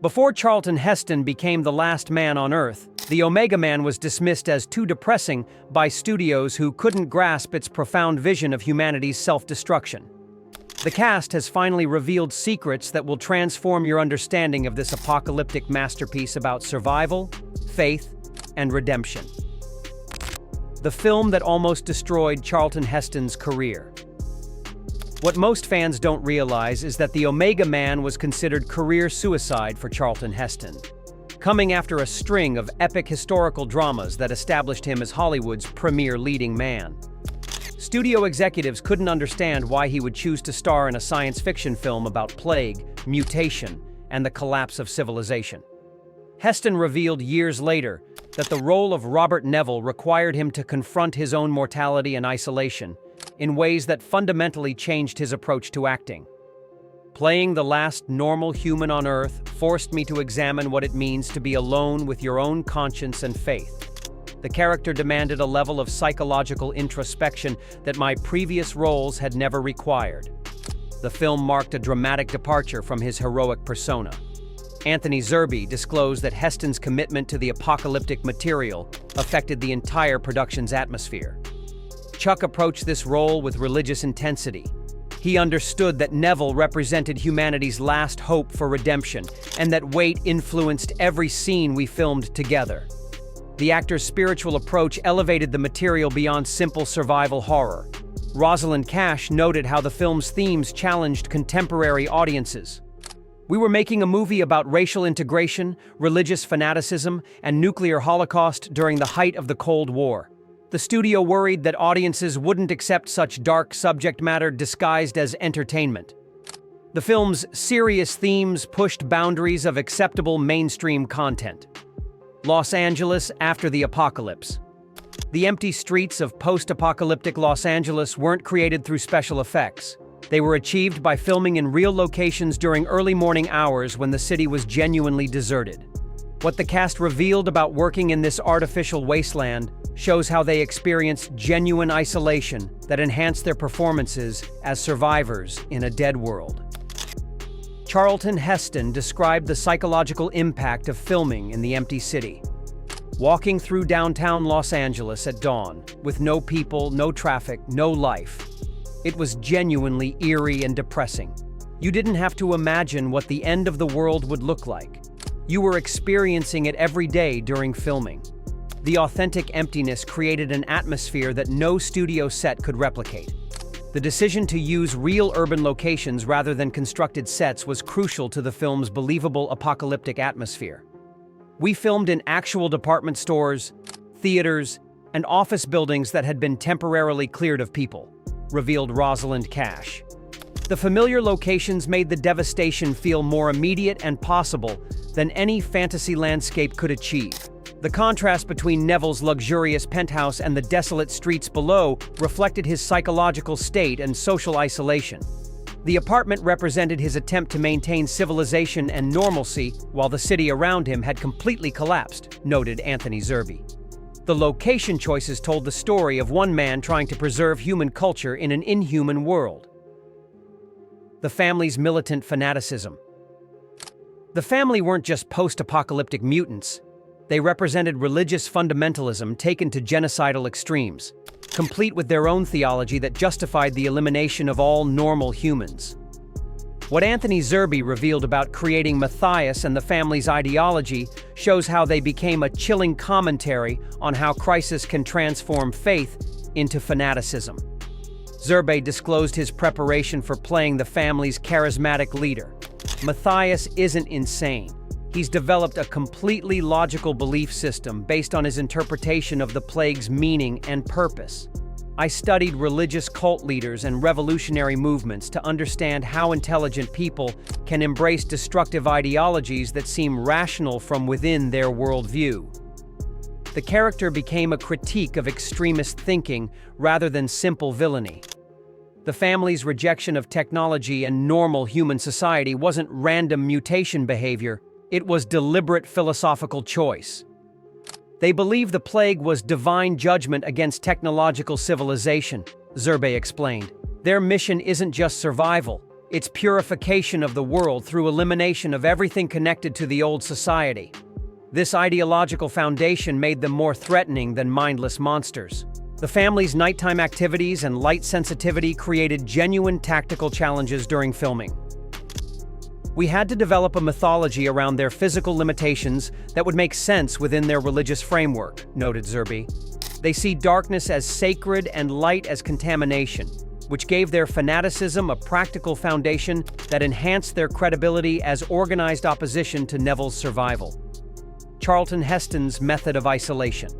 Before Charlton Heston became the last man on Earth, the Omega Man was dismissed as too depressing by studios who couldn't grasp its profound vision of humanity's self-destruction. The cast has finally revealed secrets that will transform your understanding of this apocalyptic masterpiece about survival, faith, and redemption. The film that almost destroyed Charlton Heston's career. What most fans don't realize is that the Omega Man was considered career suicide for Charlton Heston, coming after a string of epic historical dramas that established him as Hollywood's premier leading man. Studio executives couldn't understand why he would choose to star in a science fiction film about plague, mutation, and the collapse of civilization. Heston revealed years later that the role of Robert Neville required him to confront his own mortality and isolation in ways that fundamentally changed his approach to acting. Playing the last normal human on Earth forced me to examine what it means to be alone with your own conscience and faith. The character demanded a level of psychological introspection that my previous roles had never required. The film marked a dramatic departure from his heroic persona. Anthony Zerbe disclosed that Heston's commitment to the apocalyptic material affected the entire production's atmosphere. Chuck approached this role with religious intensity. He understood that Neville represented humanity's last hope for redemption, and that weight influenced every scene we filmed together. The actor's spiritual approach elevated the material beyond simple survival horror. Rosalind Cash noted how the film's themes challenged contemporary audiences. We were making a movie about racial integration, religious fanaticism, and nuclear holocaust during the height of the Cold War. The studio worried that audiences wouldn't accept such dark subject matter disguised as entertainment. The film's serious themes pushed boundaries of acceptable mainstream content. Los Angeles after the apocalypse. The empty streets of post-apocalyptic Los Angeles weren't created through special effects. They were achieved by filming in real locations during early morning hours when the city was genuinely deserted. What the cast revealed about working in this artificial wasteland shows how they experienced genuine isolation that enhanced their performances as survivors in a dead world. Charlton Heston described the psychological impact of filming in the empty city. Walking through downtown Los Angeles at dawn, with no people, no traffic, no life. It was genuinely eerie and depressing. You didn't have to imagine what the end of the world would look like. You were experiencing it every day during filming. The authentic emptiness created an atmosphere that no studio set could replicate. The decision to use real urban locations rather than constructed sets was crucial to the film's believable apocalyptic atmosphere. We filmed in actual department stores, theaters, and office buildings that had been temporarily cleared of people, revealed Rosalind Cash. The familiar locations made the devastation feel more immediate and possible than any fantasy landscape could achieve. The contrast between Neville's luxurious penthouse and the desolate streets below reflected his psychological state and social isolation. The apartment represented his attempt to maintain civilization and normalcy while the city around him had completely collapsed, noted Anthony Zerbe. The location choices told the story of one man trying to preserve human culture in an inhuman world. The family's militant fanaticism. The family weren't just post-apocalyptic mutants. They represented religious fundamentalism taken to genocidal extremes, complete with their own theology that justified the elimination of all normal humans. What Anthony Zerbe revealed about creating Matthias and the family's ideology shows how they became a chilling commentary on how crisis can transform faith into fanaticism. Zerbe disclosed his preparation for playing the family's charismatic leader. Matthias isn't insane. He's developed a completely logical belief system based on his interpretation of the plague's meaning and purpose. I studied religious cult leaders and revolutionary movements to understand how intelligent people can embrace destructive ideologies that seem rational from within their worldview. The character became a critique of extremist thinking rather than simple villainy. The family's rejection of technology and normal human society wasn't random mutation behavior, it was deliberate philosophical choice. They believe the plague was divine judgment against technological civilization, Zerbe explained. Their mission isn't just survival, its purification of the world through elimination of everything connected to the old society. This ideological foundation made them more threatening than mindless monsters. The family's nighttime activities and light sensitivity created genuine tactical challenges during filming. We had to develop a mythology around their physical limitations that would make sense within their religious framework, noted Zerbe. They see darkness as sacred and light as contamination, which gave their fanaticism a practical foundation that enhanced their credibility as organized opposition to Neville's survival. Charlton Heston's method of isolation.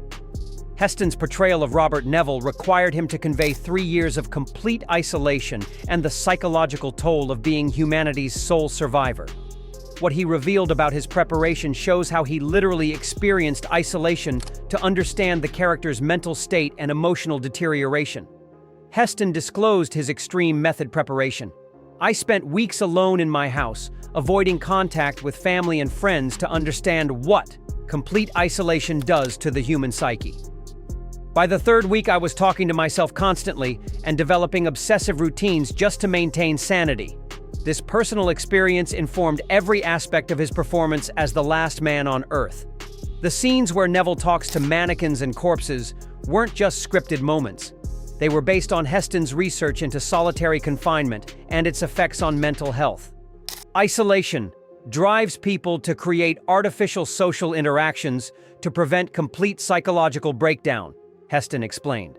Heston's portrayal of Robert Neville required him to convey 3 years of complete isolation and the psychological toll of being humanity's sole survivor. What he revealed about his preparation shows how he literally experienced isolation to understand the character's mental state and emotional deterioration. Heston disclosed his extreme method preparation. "I spent weeks alone in my house, avoiding contact with family and friends to understand what complete isolation does to the human psyche. By the 3rd week, I was talking to myself constantly and developing obsessive routines just to maintain sanity. This personal experience informed every aspect of his performance as the last man on Earth." The scenes where Neville talks to mannequins and corpses weren't just scripted moments. They were based on Heston's research into solitary confinement and its effects on mental health. Isolation drives people to create artificial social interactions to prevent complete psychological breakdown, Heston explained.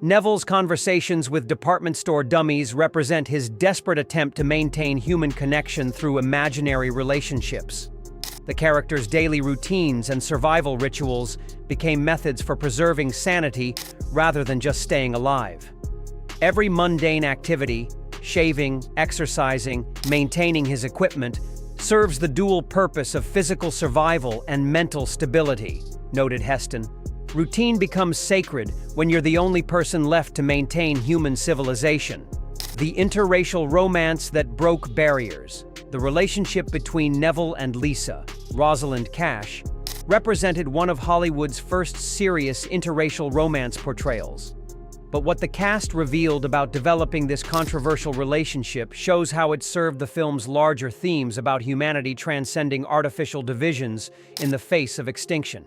Neville's conversations with department store dummies represent his desperate attempt to maintain human connection through imaginary relationships. The character's daily routines and survival rituals became methods for preserving sanity rather than just staying alive. Every mundane activity, shaving, exercising, maintaining his equipment, serves the dual purpose of physical survival and mental stability, noted Heston. Routine becomes sacred when you're the only person left to maintain human civilization. The interracial romance that broke barriers. The relationship between Neville and Lisa, Rosalind Cash, represented one of Hollywood's first serious interracial romance portrayals. But what the cast revealed about developing this controversial relationship shows how it served the film's larger themes about humanity transcending artificial divisions in the face of extinction.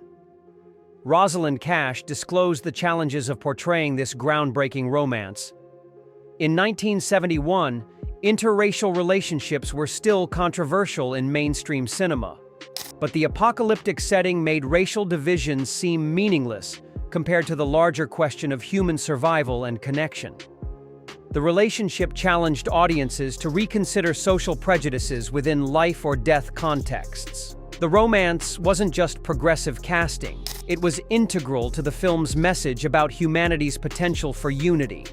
Rosalind Cash disclosed the challenges of portraying this groundbreaking romance. In 1971, interracial relationships were still controversial in mainstream cinema, but the apocalyptic setting made racial divisions seem meaningless compared to the larger question of human survival and connection. The relationship challenged audiences to reconsider social prejudices within life or death contexts. The romance wasn't just progressive casting, it was integral to the film's message about humanity's potential for unity.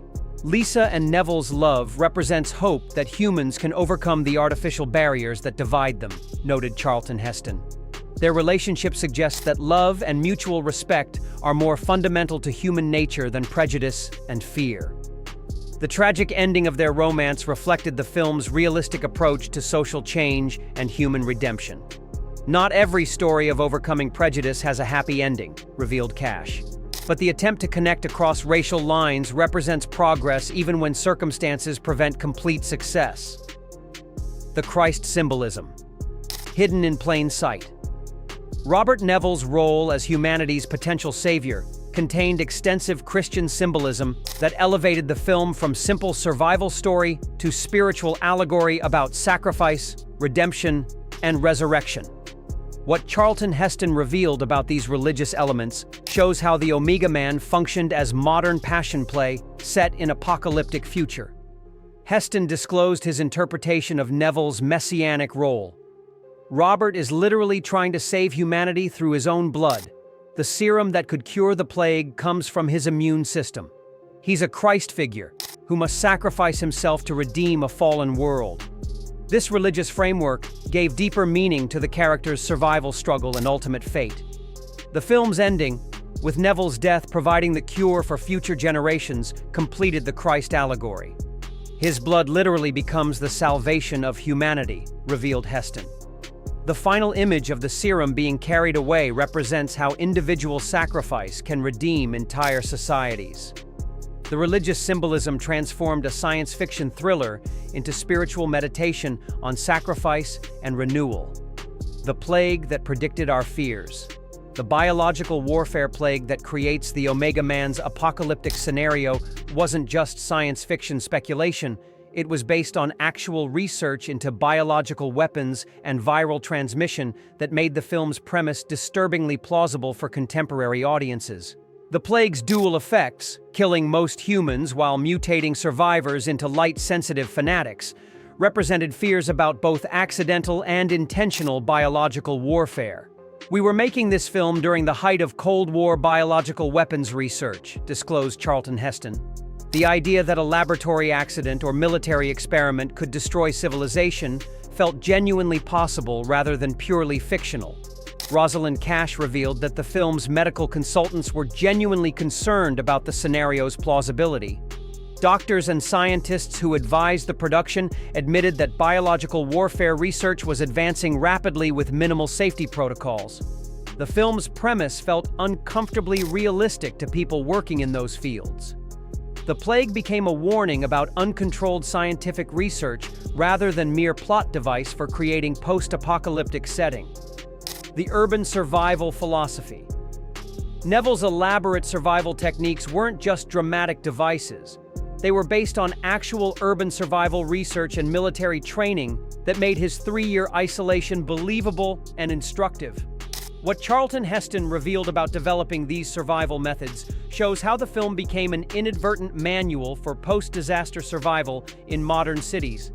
Lisa and Neville's love represents hope that humans can overcome the artificial barriers that divide them, noted Charlton Heston. Their relationship suggests that love and mutual respect are more fundamental to human nature than prejudice and fear. The tragic ending of their romance reflected the film's realistic approach to social change and human redemption. "Not every story of overcoming prejudice has a happy ending," revealed Cash. "But the attempt to connect across racial lines represents progress even when circumstances prevent complete success." The Christ symbolism. Hidden in plain sight. Robert Neville's role as humanity's potential savior contained extensive Christian symbolism that elevated the film from simple survival story to spiritual allegory about sacrifice, redemption, and resurrection. What Charlton Heston revealed about these religious elements shows how the Omega Man functioned as modern passion play set in apocalyptic future. Heston disclosed his interpretation of Neville's messianic role. Robert is literally trying to save humanity through his own blood. The serum that could cure the plague comes from his immune system. He's a Christ figure who must sacrifice himself to redeem a fallen world. This religious framework gave deeper meaning to the character's survival struggle and ultimate fate. The film's ending, with Neville's death providing the cure for future generations, completed the Christ allegory. His blood literally becomes the salvation of humanity, revealed Heston. The final image of the serum being carried away represents how individual sacrifice can redeem entire societies. The religious symbolism transformed a science fiction thriller into spiritual meditation on sacrifice and renewal. The plague that predicted our fears. The biological warfare plague that creates the Omega Man's apocalyptic scenario wasn't just science fiction speculation. It was based on actual research into biological weapons and viral transmission that made the film's premise disturbingly plausible for contemporary audiences. The plague's dual effects, killing most humans while mutating survivors into light-sensitive fanatics, represented fears about both accidental and intentional biological warfare. "We were making this film during the height of Cold War biological weapons research," disclosed Charlton Heston. The idea that a laboratory accident or military experiment could destroy civilization felt genuinely possible rather than purely fictional. Rosalind Cash revealed that the film's medical consultants were genuinely concerned about the scenario's plausibility. Doctors and scientists who advised the production admitted that biological warfare research was advancing rapidly with minimal safety protocols. The film's premise felt uncomfortably realistic to people working in those fields. The plague became a warning about uncontrolled scientific research rather than mere plot device for creating post-apocalyptic setting. The urban survival philosophy. Neville's elaborate survival techniques weren't just dramatic devices. They were based on actual urban survival research and military training that made his 3-year isolation believable and instructive. What Charlton Heston revealed about developing these survival methods shows how the film became an inadvertent manual for post-disaster survival in modern cities.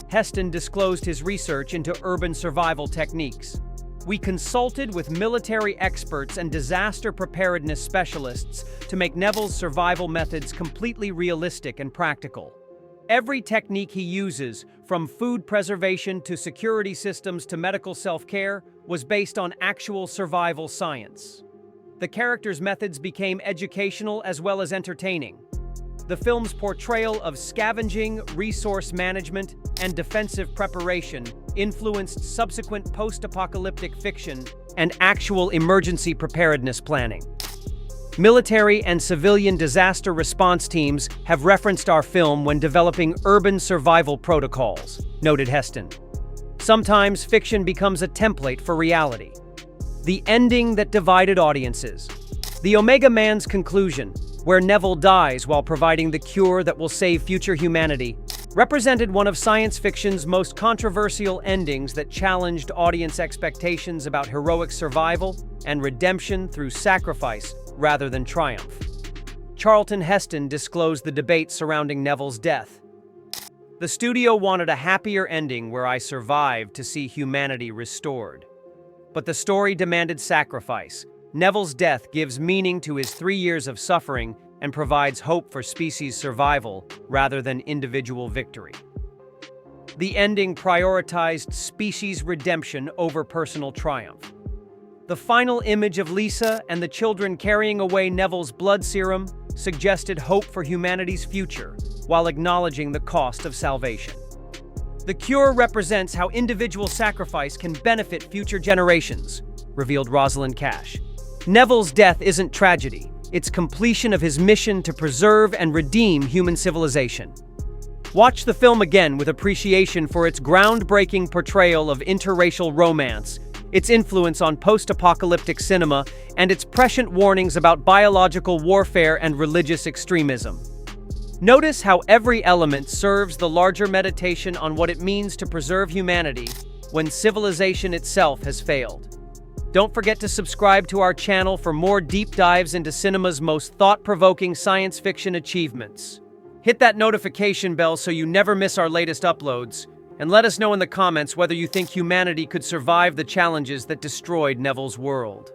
Heston disclosed his research into urban survival techniques. "We consulted with military experts and disaster preparedness specialists to make Neville's survival methods completely realistic and practical. Every technique he uses, from food preservation to security systems to medical self-care, was based on actual survival science." The characters' methods became educational as well as entertaining. The film's portrayal of scavenging, resource management, and defensive preparation influenced subsequent post-apocalyptic fiction and actual emergency preparedness planning. Military and civilian disaster response teams have referenced our film when developing urban survival protocols, noted Heston. Sometimes fiction becomes a template for reality. The ending that divided audiences. The Omega Man's conclusion, where Neville dies while providing the cure that will save future humanity, represented one of science fiction's most controversial endings that challenged audience expectations about heroic survival and redemption through sacrifice rather than triumph. Charlton Heston disclosed the debate surrounding Neville's death. "The studio wanted a happier ending where I survived to see humanity restored. But the story demanded sacrifice. Neville's death gives meaning to his 3 years of suffering and provides hope for species survival rather than individual victory." The ending prioritized species redemption over personal triumph. The final image of Lisa and the children carrying away Neville's blood serum suggested hope for humanity's future while acknowledging the cost of salvation. "The cure represents how individual sacrifice can benefit future generations," revealed Rosalind Cash. "Neville's death isn't tragedy. It's completion of his mission to preserve and redeem human civilization." Watch the film again with appreciation for its groundbreaking portrayal of interracial romance, its influence on post-apocalyptic cinema, and its prescient warnings about biological warfare and religious extremism. Notice how every element serves the larger meditation on what it means to preserve humanity when civilization itself has failed. Don't forget to subscribe to our channel for more deep dives into cinema's most thought-provoking science fiction achievements. Hit that notification bell so you never miss our latest uploads, and let us know in the comments whether you think humanity could survive the challenges that destroyed Neville's world.